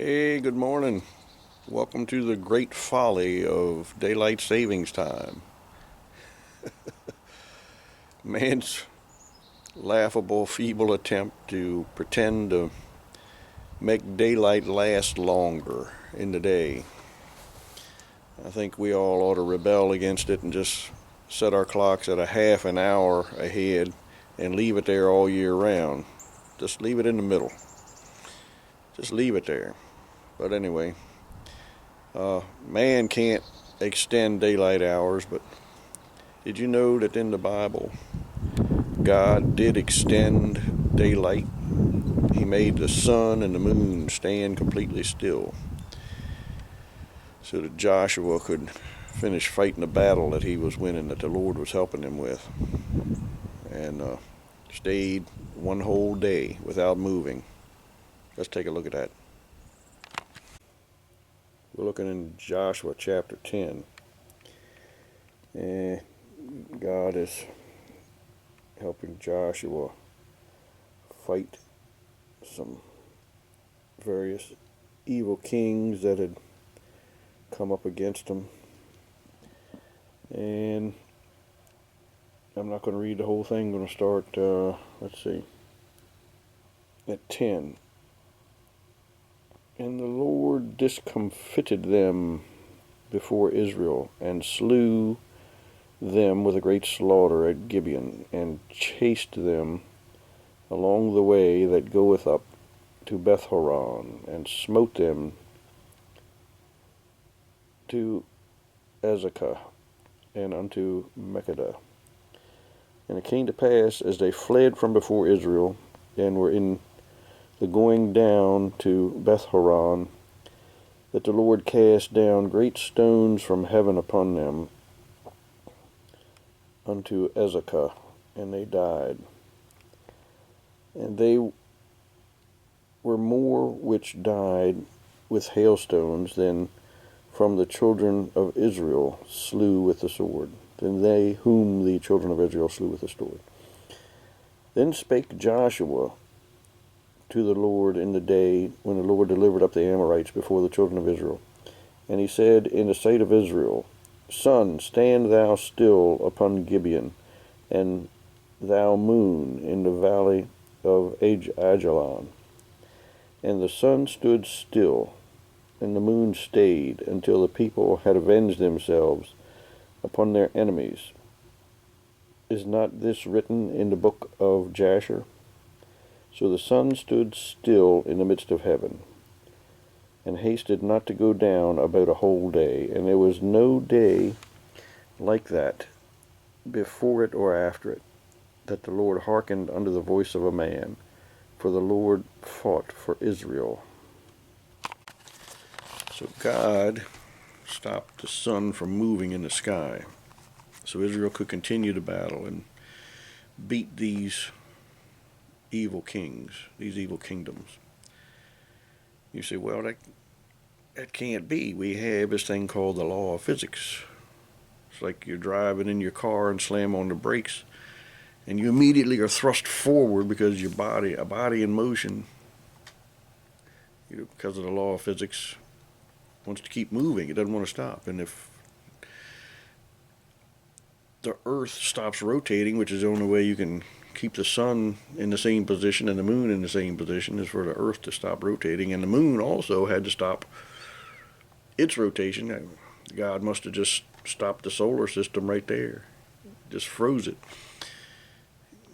Hey, good morning. Welcome to the great folly of daylight savings time. Man's laughable, feeble attempt to pretend to make daylight last longer in the day. I think we all ought to rebel against it and just set our clocks at a half an hour ahead and leave it there all year round. Just leave it in the middle. Just leave it there. But anyway, man can't extend daylight hours, but did you know that in the Bible, God did extend daylight? He made the sun and the moon stand completely still so that Joshua could finish fighting the battle that he was winning, that the Lord was helping him with, and stayed one whole day without moving. Let's take a look at that. We're looking in Joshua chapter 10. And God is helping Joshua fight some various evil kings that had come up against him. And I'm not going to read the whole thing. I'm going to start, let's see, at 10. And the Lord discomfited them before Israel, and slew them with a great slaughter at Gibeon, and chased them along the way that goeth up to Bethhoron, and smote them to Azekah, and unto Makkedah. And it came to pass, as they fled from before Israel, and were in the going down to Bethhoron, that the Lord cast down great stones from heaven upon them unto Azekah, and they died. And they were more which died with hailstones than from the children of Israel slew with the sword, than they whom the children of Israel slew with the sword. Then spake Joshua to the Lord in the day when the Lord delivered up the Amorites before the children of Israel. And he said in the sight of Israel, Sun, stand thou still upon Gibeon, and thou moon in the valley of Ajalon. And the sun stood still, and the moon stayed, until the people had avenged themselves upon their enemies. Is not this written in the book of Jasher? So the sun stood still in the midst of heaven, and hasted not to go down about a whole day. And there was no day like that, before it or after it, that the Lord hearkened unto the voice of a man, for the Lord fought for Israel. So God stopped the sun from moving in the sky, so Israel could continue to battle and beat these evil kings, these evil kingdoms. You say, well, that can't be. We have this thing called the law of physics. It's like you're driving in your car and slam on the brakes, and you immediately are thrust forward because a body in motion, because of the law of physics, wants to keep moving. It doesn't want to stop. And if the Earth stops rotating, which is the only way you can keep the sun in the same position and the moon in the same position, is for the Earth to stop rotating. And the moon also had to stop its rotation. God must have just stopped the solar system right there, just froze it.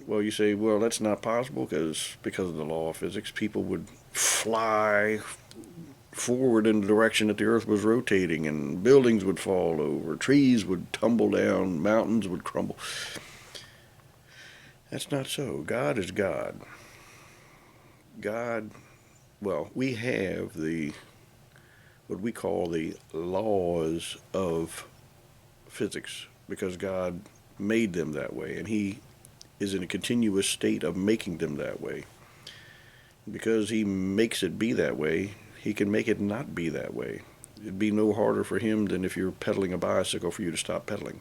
Well, you say, well, that's not possible because of the law of physics. People would fly forward in the direction that the Earth was rotating, and buildings would fall over, trees would tumble down, mountains would crumble. That's not so. God is God. We have what we call the laws of physics because God made them that way, and He is in a continuous state of making them that way. Because He makes it be that way, He can make it not be that way. It'd be no harder for Him than if you're pedaling a bicycle for you to stop pedaling.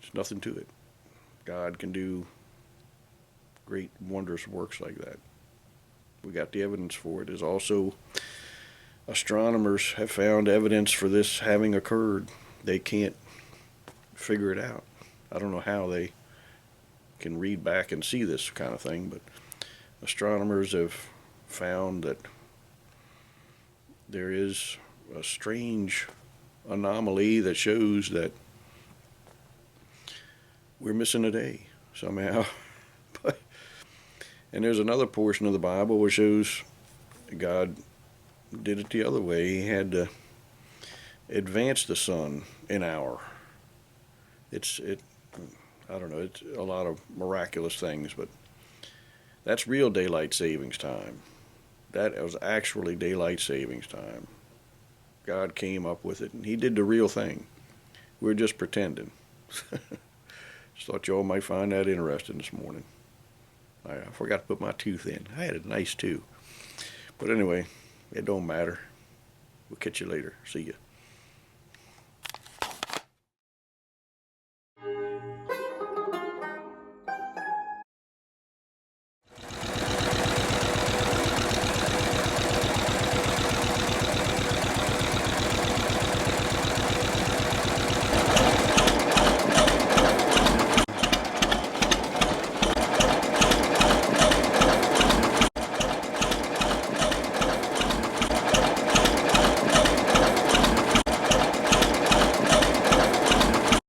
There's nothing to it. God can do great, wondrous works like that. We got the evidence for it. There's also astronomers have found evidence for this having occurred. They can't figure it out. I don't know how they can read back and see this kind of thing, but astronomers have found that there is a strange anomaly that shows that we're missing a day somehow. And there's another portion of the Bible which shows God did it the other way. He had to advance the sun an hour. I don't know, it's a lot of miraculous things, but that's real daylight savings time. That was actually daylight savings time. God came up with it, and he did the real thing. We're just pretending. Just thought y'all might find that interesting this morning. I forgot to put my tooth in. I had a nice tooth. But anyway, it don't matter. We'll catch you later. See ya.